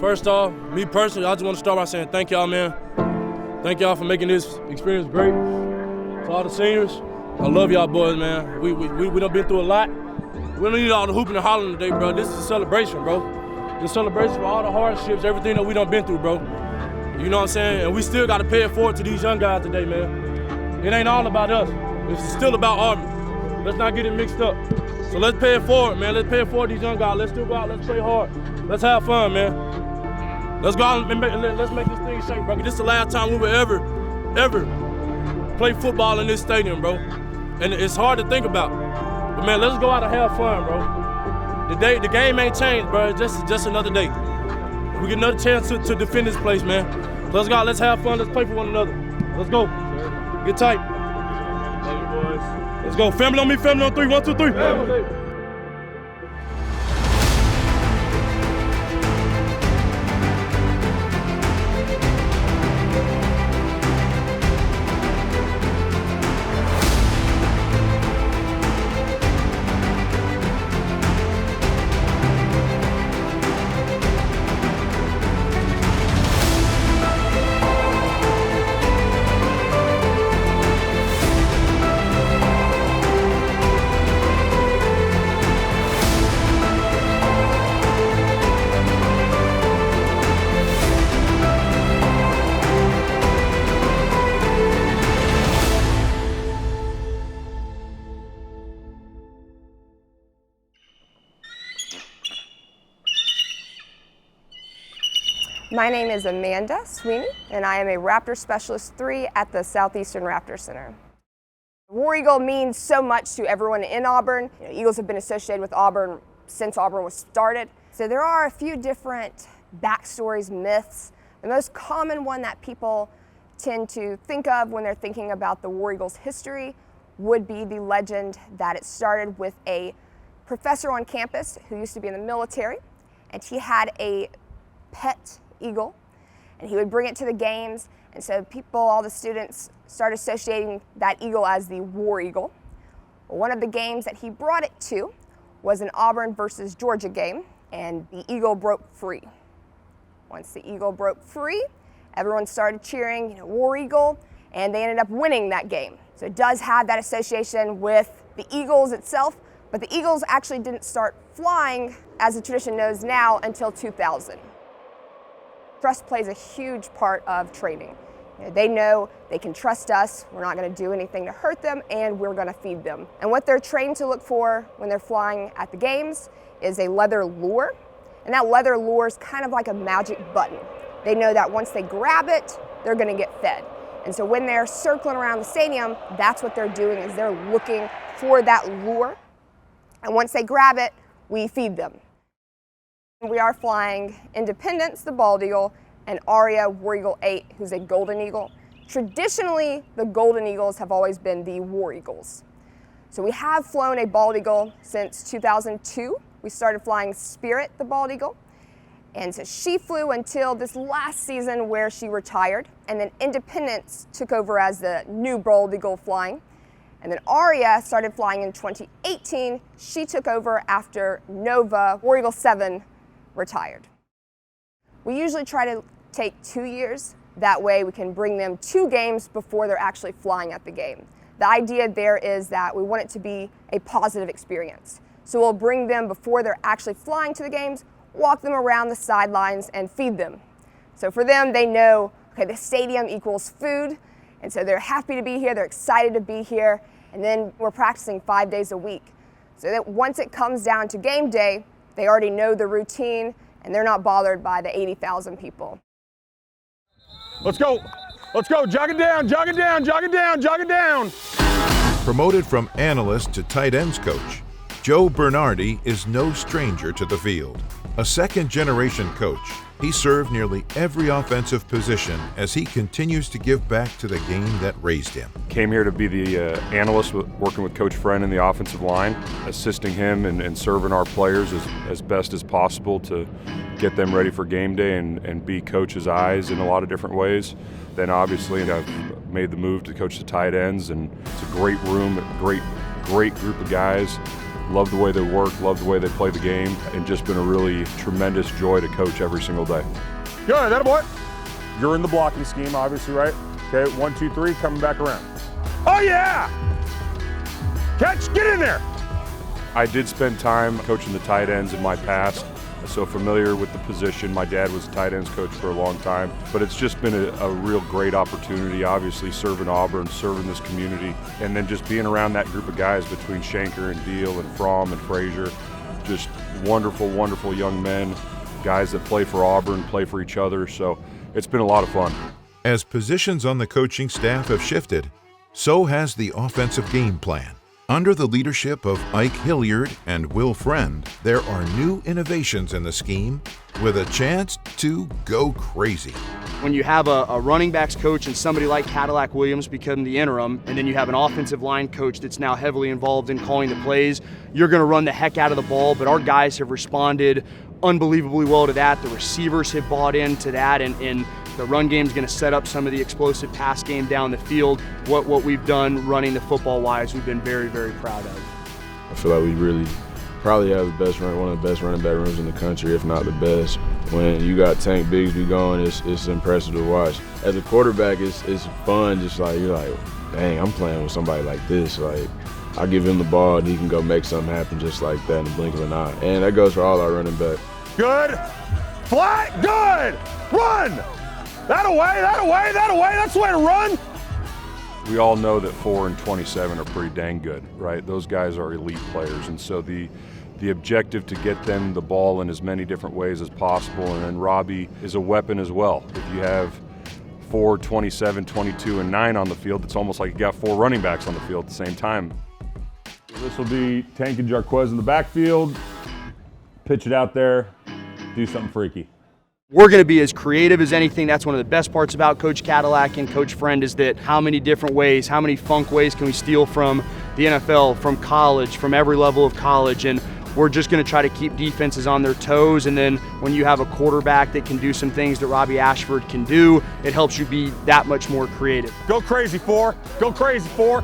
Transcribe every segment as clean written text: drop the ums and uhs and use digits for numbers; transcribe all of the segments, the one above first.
First off, me personally, I just want to start by saying thank y'all, man. Thank y'all for making this experience great. To all the seniors, I love y'all boys, man. We done been through a lot. We don't need all the hooping and hollering today, bro. This is a celebration, bro. It's a celebration for all the hardships, everything that we done been through, bro. You know what I'm saying? And we still got to pay it forward to these young guys today, man. It ain't all about us. It's still about Auburn. Let's not get it mixed up. So let's pay it forward, man. Let's pay it forward to these young guys. Let's still go out, let's play hard. Let's have fun, man. Let's go out and let's make this thing shake, bro. This is the last time we will ever play football in this stadium, bro. And it's hard to think about. But man, let's go out and have fun, bro. The game ain't changed, bro. It's just another day. We get another chance to defend this place, man. So let's go out, let's have fun, let's play for one another. Let's go. Get tight. Love you, boys. Let's go. Family on me, family on three. 1, 2, 3. Family. My name is Amanda Sweeney, and I am a Raptor Specialist 3 at the Southeastern Raptor Center. War Eagle means so much to everyone in Auburn. Eagles have been associated with Auburn since Auburn was started. So there are a few different backstories, myths. The most common one that people tend to think of when they're thinking about the War Eagles' history would be the legend that it started with a professor on campus who used to be in the military, and he had a pet eagle, and he would bring it to the games, and so all the students started associating that eagle as the War Eagle. Well, one of the games that he brought it to was an Auburn versus Georgia game, and the eagle broke free. Once the eagle broke free, everyone started cheering, War Eagle, and they ended up winning that game. So it does have that association with the Eagles itself, but the Eagles actually didn't start flying, as the tradition knows now, until 2000. Trust plays a huge part of training. They know they can trust us, we're not going to do anything to hurt them, and we're going to feed them. And what they're trained to look for when they're flying at the games is a leather lure. And that leather lure is kind of like a magic button. They know that once they grab it, they're going to get fed. And so when they're circling around the stadium, that's what they're doing, is they're looking for that lure. And once they grab it, we feed them. We are flying Independence, the bald eagle, and Aria, War Eagle 8, who's a golden eagle. Traditionally, the golden eagles have always been the War Eagles. So we have flown a bald eagle since 2002. We started flying Spirit, the bald eagle. And so she flew until this last season where she retired. And then Independence took over as the new bald eagle flying. And then Aria started flying in 2018. She took over after Nova, War Eagle 7, retired. We usually try to take 2 years. That way we can bring them 2 games before they're actually flying at the game. The idea there is that we want it to be a positive experience. So we'll bring them before they're actually flying to the games, walk them around the sidelines, and feed them. So for them, they know, okay, the stadium equals food, and so they're happy to be here, they're excited to be here, and then we're practicing 5 days a week. So that once it comes down to game day, they already know the routine, and they're not bothered by the 80,000 people. Let's go. Let's go. Jog it down, jog it down, jog it down, jog it down. Promoted from analyst to tight ends coach, Joe Bernardi is no stranger to the field. A second-generation coach, he served nearly every offensive position as he continues to give back to the game that raised him. Came here to be the analyst working with Coach Friend in the offensive line, assisting him and serving our players as best as possible to get them ready for game day and be Coach's eyes in a lot of different ways. Then obviously I've made the move to coach the tight ends, and it's a great room, great group of guys. Love the way they work, love the way they play the game, and just been a really tremendous joy to coach every single day. Good, that boy. You're in the blocking scheme, obviously, right? Okay, 1, 2, 3, coming back around. Oh yeah! Catch, get in there! I did spend time coaching the tight ends in my past, so familiar with the position. My dad was a tight ends coach for a long time, but it's just been a real great opportunity, obviously serving Auburn, serving this community, and then just being around that group of guys between Shanker and Deal and Fromm and Frazier. Just wonderful, wonderful young men, guys that play for Auburn, play for each other, so it's been a lot of fun. As positions on the coaching staff have shifted, so has the offensive game plan. Under the leadership of Ike Hilliard and Will Friend, there are new innovations in the scheme with a chance to go crazy. When you have a running backs coach and somebody like Cadillac Williams become the interim, and then you have an offensive line coach that's now heavily involved in calling the plays, you're going to run the heck out of the ball, but our guys have responded unbelievably well to that. The receivers have bought into that, and the run game is going to set up some of the explosive pass game down the field. What we've done running the football wise, we've been very, very proud of. I feel like we really probably have one of the best running back rooms in the country, if not the best. When you got Tank Bigsby going, it's impressive to watch. As a quarterback, it's fun. Just like you're like, dang, I'm playing with somebody like this. Like I give him the ball and he can go make something happen just like that in the blink of an eye. And that goes for all our running backs. Good, flat, good, run! That away, that away, that away, that's the way to run! We all know that 4 and 27 are pretty dang good, right? Those guys are elite players, and so the objective to get them the ball in as many different ways as possible, and then Robbie is a weapon as well. If you have 4, 27, 22, and 9 on the field, it's almost like you got 4 running backs on the field at the same time. This will be Tank and Jarquez in the backfield. Pitch it out there, do something freaky. We're going to be as creative as anything. That's one of the best parts about Coach Cadillac and Coach Friend is that how many different ways, how many funk ways can we steal from the NFL, from college, from every level of college, and we're just going to try to keep defenses on their toes. And then when you have a quarterback that can do some things that Robbie Ashford can do, it helps you be that much more creative. Go crazy, 4. Go crazy, 4.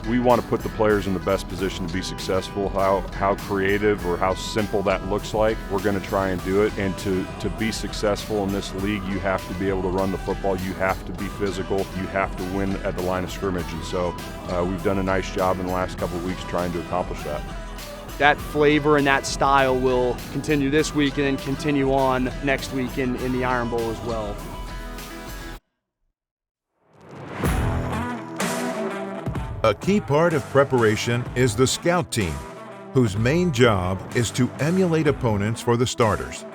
We want to put the players in the best position to be successful. How creative or how simple that looks like, we're going to try and do it. And to be successful in this league, you have to be able to run the football. You have to be physical. You have to win at the line of scrimmage. And so we've done a nice job in the last couple of weeks trying to accomplish that. That flavor and that style will continue this week and then continue on next week in the Iron Bowl as well. A key part of preparation is the scout team, whose main job is to emulate opponents for the starters.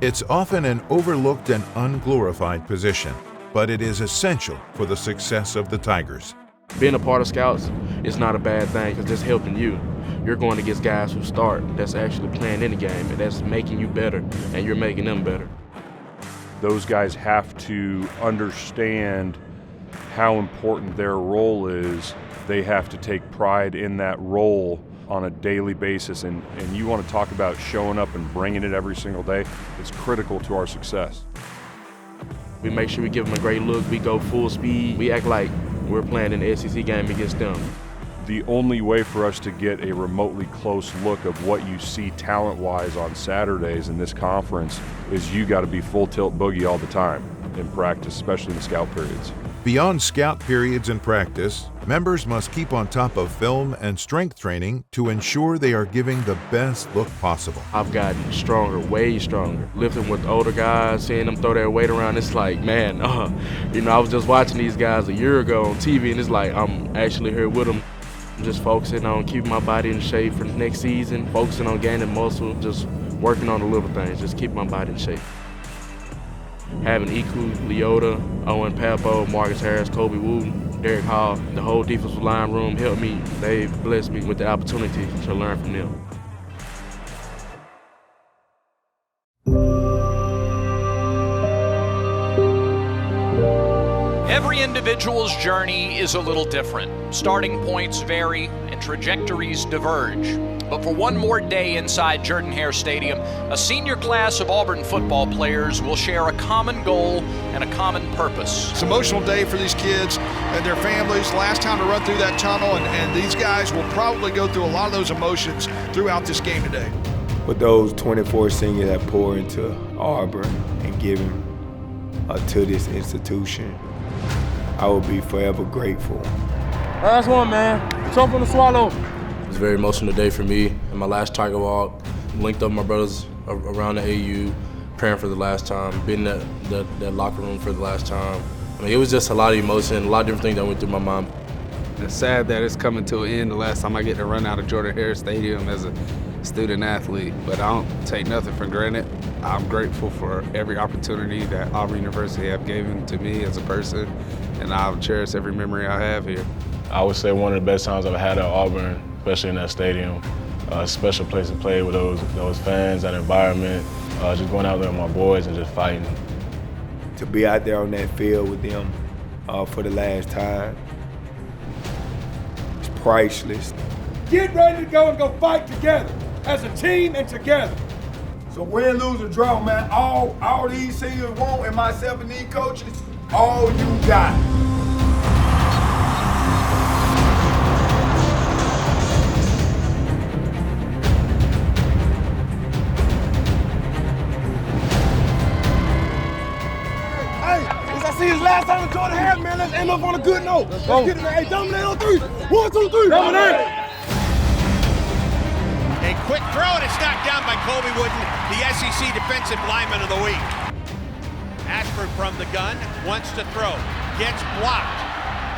It's often an overlooked and unglorified position, but it is essential for the success of the Tigers. Being a part of scouts is not a bad thing because it's helping you. You're going against guys who start that's actually playing in the game, and that's making you better, and you're making them better. Those guys have to understand how important their role is. They have to take pride in that role on a daily basis, and you want to talk about showing up and bringing it every single day. It's critical to our success. We make sure we give them a great look. We go full speed. We act like we're playing an SEC game against them. The only way for us to get a remotely close look of what you see talent-wise on Saturdays in this conference is you got to be full tilt boogie all the time in practice, especially in the scout periods. Beyond scout periods and practice, members must keep on top of film and strength training to ensure they are giving the best look possible. I've gotten stronger, way stronger. Lifting with older guys, seeing them throw their weight around, it's like, man, I was just watching these guys a year ago on TV, and it's like I'm actually here with them. I'm just focusing on keeping my body in shape for the next season, focusing on gaining muscle, just working on the little things, just keep my body in shape. Having Iku, Leota, Owen Papo, Marcus Harris, Kobe Wooten, Derek Hall, the whole defensive line room helped me. They've blessed me with the opportunity to learn from them. Every individual's journey is a little different. Starting points vary and trajectories diverge. But for one more day inside Jordan-Hare Stadium, a senior class of Auburn football players will share a common goal and a common purpose. It's an emotional day for these kids and their families. Last time to run through that tunnel, and these guys will probably go through a lot of those emotions throughout this game today. With those 24 seniors that pour into Auburn and giving to this institution, I will be forever grateful. Last one, man. Tough one to swallow. It was a very emotional day for me. In my last Tiger Walk, linked up with my brothers around the AU, praying for the last time, being in that locker room for the last time. I mean, it was just a lot of emotion, a lot of different things that went through my mind. It's sad that it's coming to an end the last time I get to run out of Jordan-Hare Stadium as a student athlete, but I don't take nothing for granted. I'm grateful for every opportunity that Auburn University have given to me as a person, and I'll cherish every memory I have here. I would say one of the best times I've had at Auburn, especially in that stadium. A special place to play with those fans, that environment, just going out there with my boys and just fighting. To be out there on that field with them for the last time, it's priceless. Get ready to go and go fight together as a team and together. So win, lose, or draw, man, all these seniors want, and myself and these coaches, all you got. See his last time with Jordan-Hare, man. Let's end up on a good note. Let's get it, man. Hey, dominate on three. 1, 2, 3. Dominate. A quick throw, and it's knocked down by Colby Wooden, the SEC Defensive Lineman of the Week. Ashford from the gun, wants to throw, gets blocked,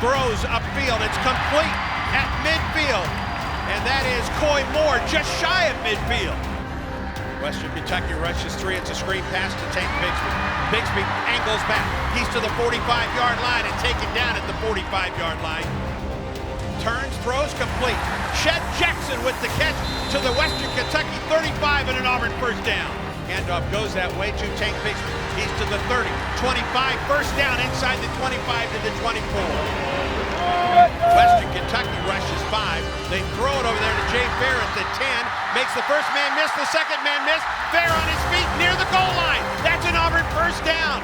throws upfield. It's complete at midfield, and that is Coy Moore, just shy of midfield. Western Kentucky rushes 3. It's a screen pass to Tank Bigsby. Bigsby angles back. He's to the 45-yard line and taken down at the 45-yard line. Turns, throws, complete. Shed Jackson with the catch to the Western Kentucky 35 and an Auburn first down. Handoff goes that way to Tank Bigsby. He's to the 30, 25, first down inside the 25 to the 24. Western Kentucky rushes 5. They throw it over there to Jay Fair at the 10. Makes the first man miss, the second man miss. Fair on his feet near the goal line. That's an Auburn first down.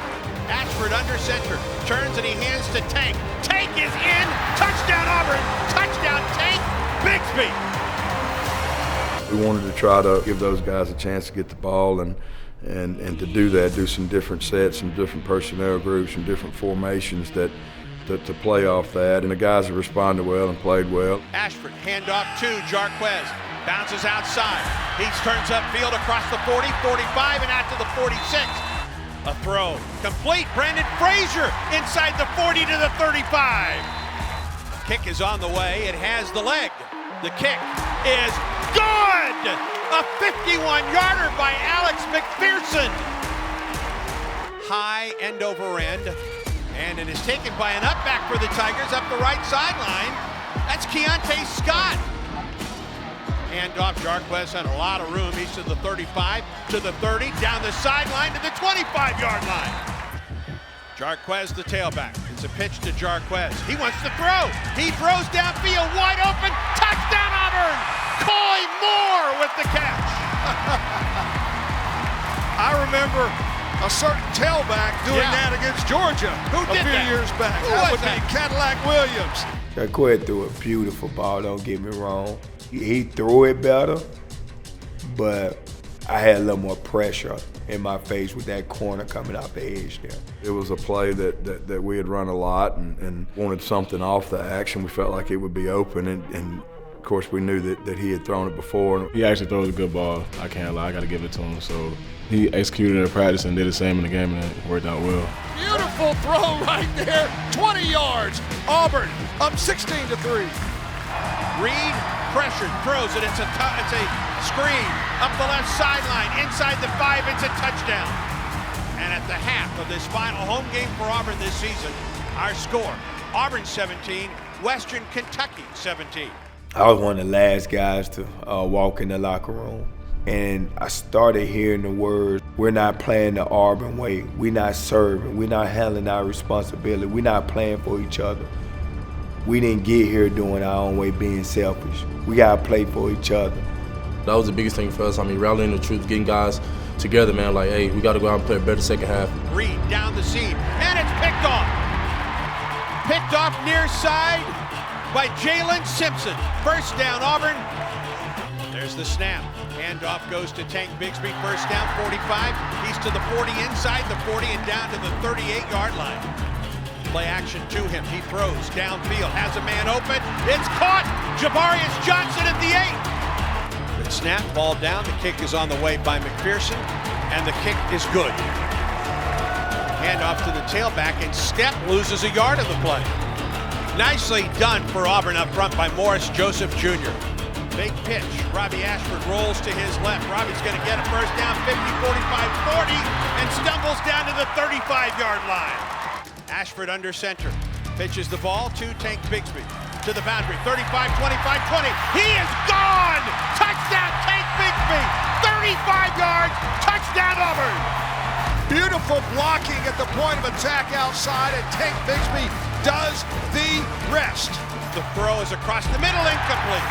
Ashford under center. Turns and he hands to Tank. Tank is in. Touchdown Auburn. Touchdown Tank Bigsby. We wanted to try to give those guys a chance to get the ball and to do that, do some different sets, some different personnel groups, some different formations to play off that. And the guys have responded well and played well. Ashford, handoff to Jarquez. Bounces outside. He turns upfield across the 40, 45, and out to the 46. A throw. Complete. Brandon Frazier inside the 40 to the 35. Kick is on the way. It has the leg. The kick is good! A 51-yarder by Alex McPherson. High end over end. And it is taken by an up back for the Tigers up the right sideline. That's Keontae Scott. Handoff, Jarquez had a lot of room. He's to the 35, to the 30, down the sideline to the 25-yard line. Jarquez, the tailback. It's a pitch to Jarquez. He wants to throw. He throws downfield, wide open. Touchdown, Auburn! Coy Moore with the catch. I remember a certain tailback doing that against Georgia a few years back. That would be Cadillac Williams. Jarquez threw a beautiful ball, don't get me wrong. He threw it better, but I had a little more pressure in my face with that corner coming out the edge there. It was a play that we had run a lot and wanted something off the action. We felt like it would be open, and of course we knew that he had thrown it before. He actually throws a good ball. I can't lie, I got to give it to him. So he executed it in practice and did the same in the game, and it worked out well. Beautiful throw right there, 20 yards. Auburn up 16-3. Reed pressured, throws it. It's a screen up the left sideline, inside the 5. It's a touchdown. And at the half of this final home game for Auburn this season, our score: Auburn 17, Western Kentucky 17. I was one of the last guys to walk in the locker room, and I started hearing the words, "We're not playing the Auburn way. We're not serving. We're not handling our responsibility. We're not playing for each other." we didn't get here doing our own way, being selfish. We gotta play for each other. That was the biggest thing for us. I mean, rallying the troops, getting guys together, man. Like, hey, we got to go out and play a better second half. Reed down the seam, and it's picked off. Picked off near side by Jalen Simpson. First down, Auburn. There's the snap. Handoff goes to Tank Bigsby. First down, 45. He's to the 40, inside the 40, and down to the 38-yard line. Play action to him. He throws downfield, has a man open. It's caught. Jabarius Johnson at the 8. Good snap, ball down. The kick is on the way by McPherson, and the kick is good. Handoff to the tailback, and Step loses a yard of the play. Nicely done for Auburn up front by Morris Joseph Jr. Big pitch. Robbie Ashford rolls to his left. Robbie's going to get a first down, 50, 45, 40, and stumbles down to the 35-yard line. Ashford under center. Pitches the ball to Tank Bigsby. To the boundary, 35, 25, 20. He is gone! Touchdown, Tank Bigsby! 35 yards, touchdown Auburn! Beautiful blocking at the point of attack outside, and Tank Bigsby does the rest. The throw is across the middle, incomplete.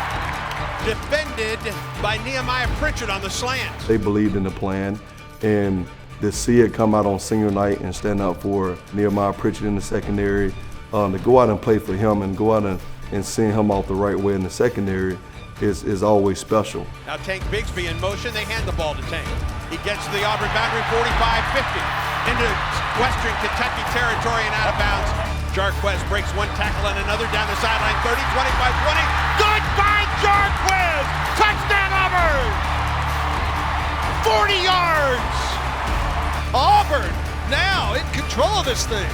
Defended by Nehemiah Pritchard on the slant. They believed in the plan, and to see it come out on senior night and stand up for Nehemiah Pritchard in the secondary, to go out and play for him and go out and send him out the right way in the secondary is always special. Now Tank Bigsby in motion, they hand the ball to Tank. He gets to the Auburn boundary, 45-50, into Western Kentucky territory and out of bounds. Jarquez breaks one tackle and another down the sideline, 30, 25, 20. Goodbye, Jarquez! Touchdown, Auburn! 40 yards! Auburn now in control of this thing.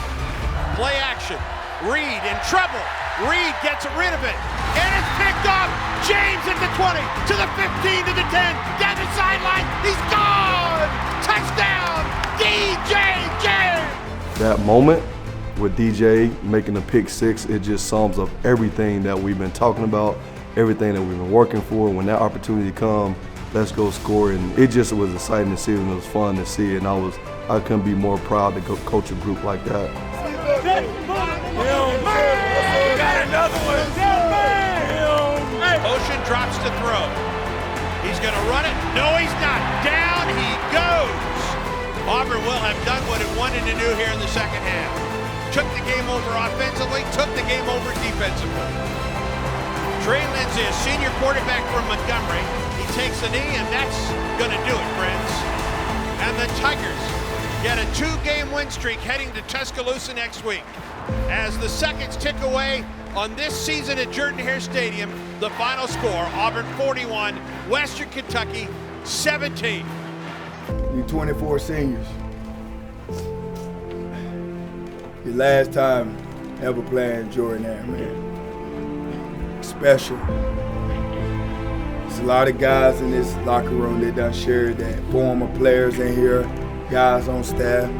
Play action. Reed in trouble. Reed gets rid of it. And it's picked off. James at the 20, to the 15, to the 10, down the sideline. He's gone! Touchdown! DJ James! That moment with DJ making the pick six, it just sums up everything that we've been talking about, everything that we've been working for. When that opportunity comes, let's go score. And it just was exciting to see it, and it was fun to see it. And I couldn't be more proud to coach a group like that. Got another one. Ocean drops to throw. He's going to run it. No, he's not. Down he goes. Auburn will have done what it wanted to do here in the second half. Took the game over offensively, took the game over defensively. Trey Lindsey, a senior quarterback from Montgomery. He takes a knee, and that's going to do it, friends. And the Tigers get a 2-game win streak heading to Tuscaloosa next week. As the seconds tick away on this season at Jordan-Hare Stadium, the final score, Auburn 41, Western Kentucky 17. You 24 seniors. Your last time ever playing Jordan-Hare, man. Special. There's a lot of guys in this locker room that done shared that. Former players in here, guys on staff.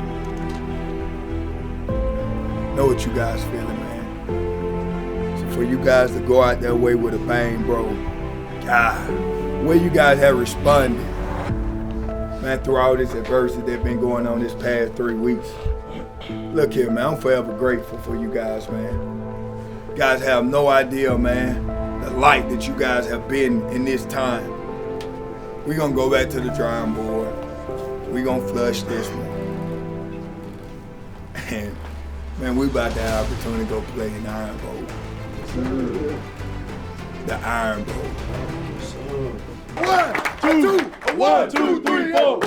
Know what you guys feeling, man. So for you guys to go out that way with a bang, bro, God, the way you guys have responded, man, through all this adversity that's been going on this past 3 weeks. Look here, man, I'm forever grateful for you guys, man. You guys have no idea, man, the light that you guys have been in this time. We're gonna go back to the drawing board. We're gonna flush this one. And man, we about to have the opportunity to go play in the Iron Bowl. The Iron Bowl. 1, 2, 3, 4.